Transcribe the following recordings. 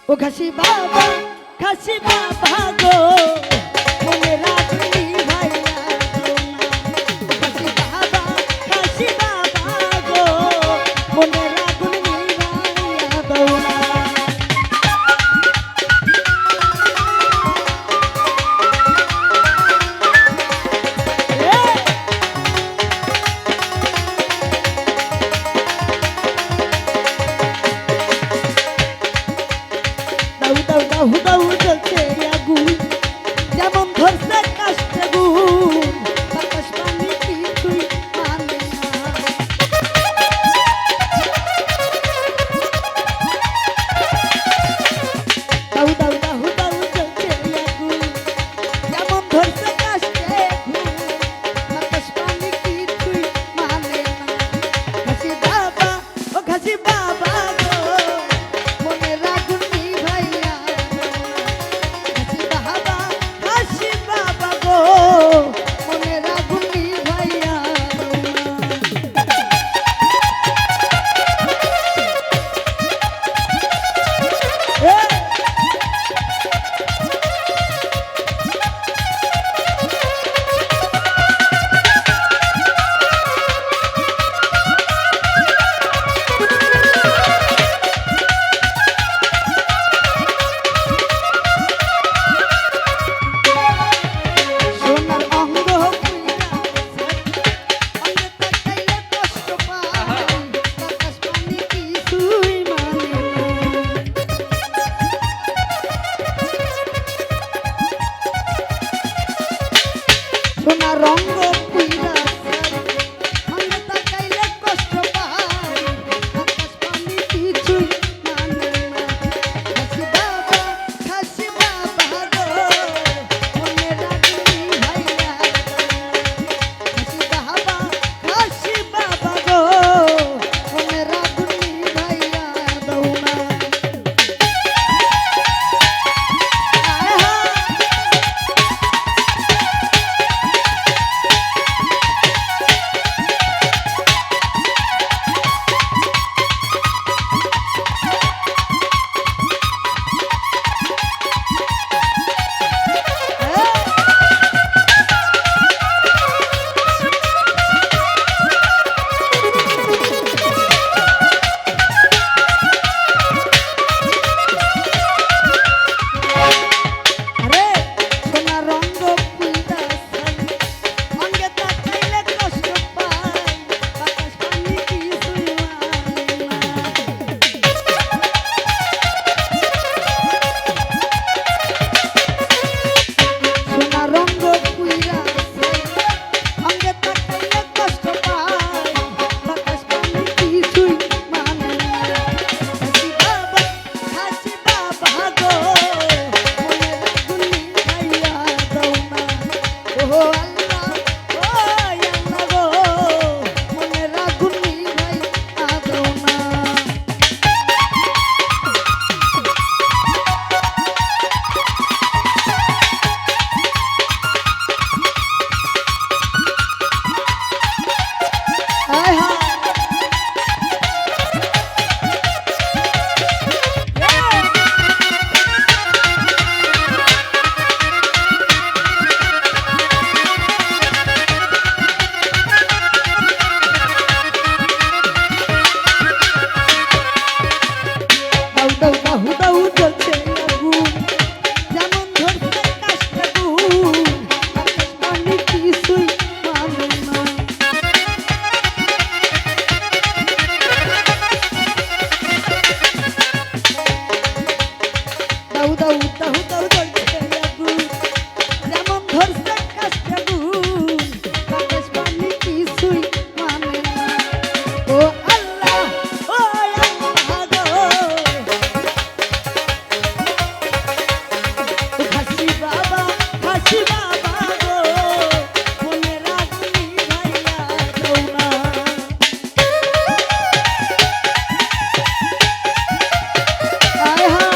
ও খাসি বাবা গো মনে রাখলি ভাইয়া খাসি বাবা গো মনে রাখলি ভাইয়া দৌলা দাউ জ্বলছে আগুন যেমন ধরছে কাষ্ঠে গুণ বাতাস পানি কিছুই মানে না দাউ জ্বলছে আগুন যেমন ধরছে কাষ্ঠে গুণ বাতাস পানি কিছুই মানে না খাসি বাবা ও খাসি বাবা গো মনে রাখুনি ভাইয়া খাসি বাবা গো মনে রাখুনি ভাইয়া সোনা রঙ্গ পুইরা সঙ্গে তাকাইলে কষ্ট পাই আকাশ পানি কিছুই মানে না খাসি বাবা গো মনে রাখলি ভাইয়া খাসি বাবা গো মনে রাখলি ভাইয়া দৌনা দাউ জ্বলছে আগুন যেমন ধরছে কাষ্ঠে গুণ আকাশ পানি কিছুই মানে না দাউ জ্বলছে আগুন যেমন ধরছে কাষ্ঠে গুণ আকাশ পানি কিছুই মানে না ও আল্লাহ ও আল্লাহ গো খাসি বাবা গো মনে রাখলি ভাইয়া দৌনা আয় হায়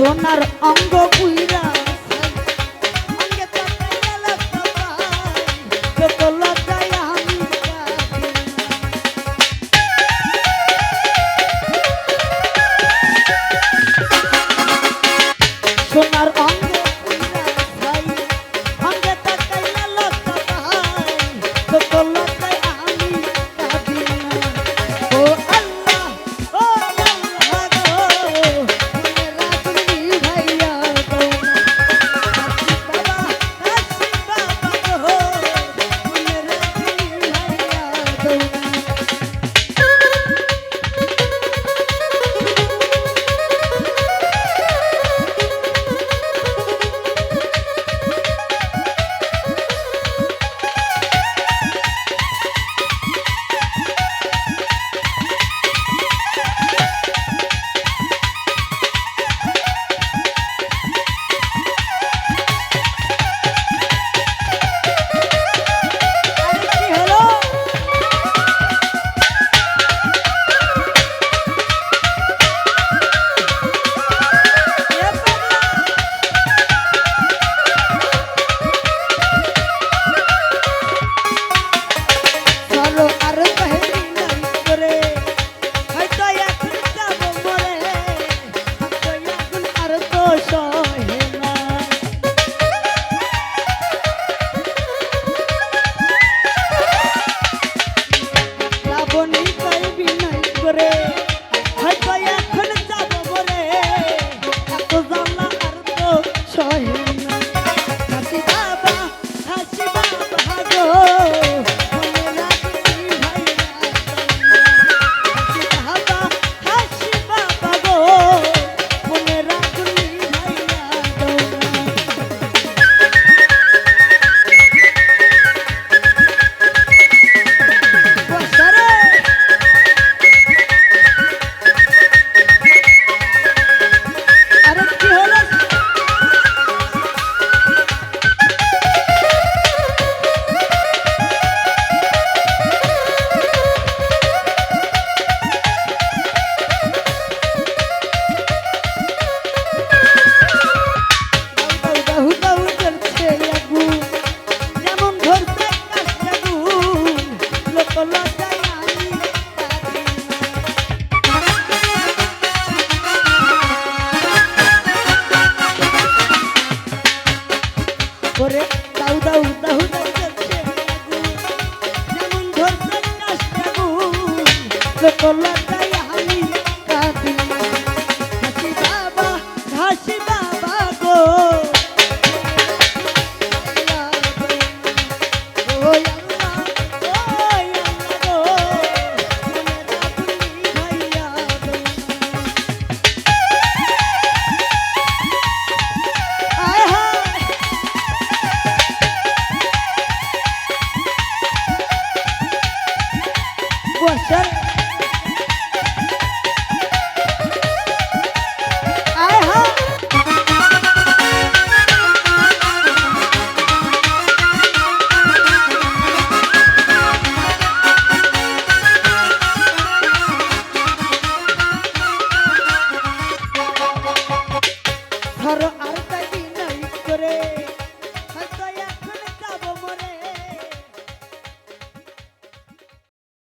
সোনার অঙ্গ পুইরা অঙ্গে তাকাইয়া লাগতো ভাই যত লজ্জায় আমি কাঁদি সোনার অঙ্গ পুইরা ভাই অঙ্গে তাকাইয়া লাগতো ভাই যত লজ্জায় আমি কাঁদি ও আল্লাহ ও আল্লাহ গো মনে রাখবি ভাইয়া গো হাসি বাবা গো মনে রাখবি ভাইয়া গো আরে কি হলো এ পাগলা চলো আর কহেলি নাই করে হয়তো এখন যাব মরে হয়তো এখন আর তো সহে না লাবণী কইবি নাই করে হয়তো এখন যাব মরে এত জ্বালা আর তো সহে না হাসি বাবা গো মনে রাখবি ভাইয়া হাসি বাবা গো মনে রাখবি ভাইয়া বসরে আরে কি হলো দাউ দাউ করছে আগুন যেমন ধরছে কাছে আগুন লোক লজ্জায় আমি কাঁদি ওরে দাউ দাউ করছে আগুন যেমন ধরছে কাছে আগুন লোক লজ্জায় আমি কাঁদি হাসি বাবা গো বসর আয় হা ধরো